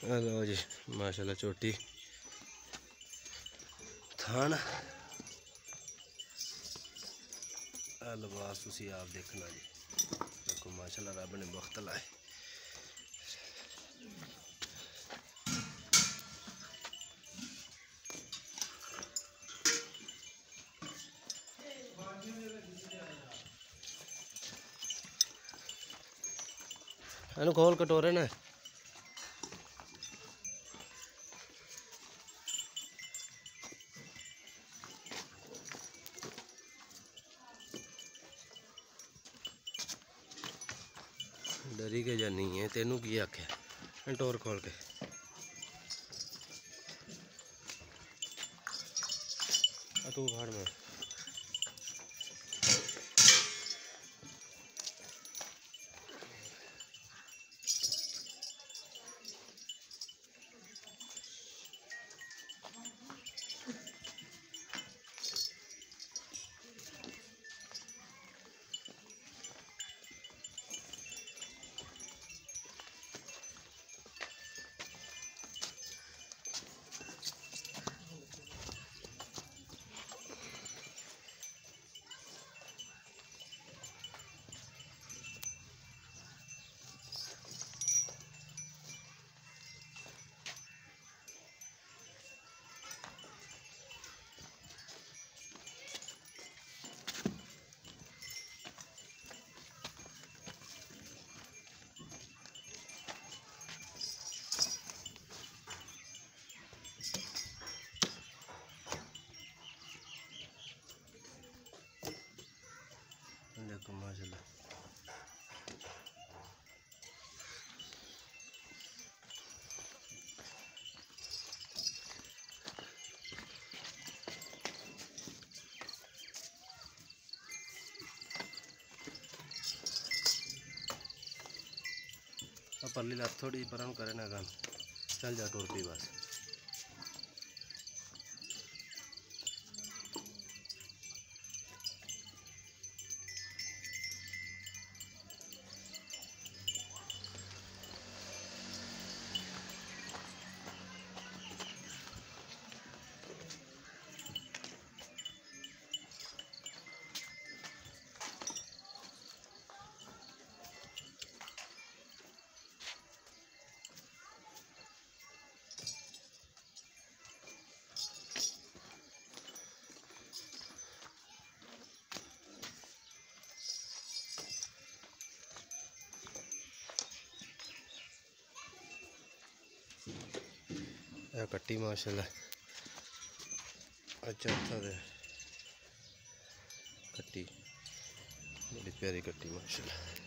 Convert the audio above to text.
लो जी माशाल्लाह चोटी थान लिबास तुसी आप देखना जी। देखो माशाल्लाह रब ने बख्त लाए। इन्हू खोल कटोरे ने डरी के जानी है तेनू की आख्या टोर खोल के तू फाड़ में देखो माशाल्लाह परली लात थोड़ी परम करे ना काम चल जा टोर पी बस। कट्टी माशाल्लाह अच्छा दे कट्टी बड़ी प्यारी कट्टी माशाल्लाह।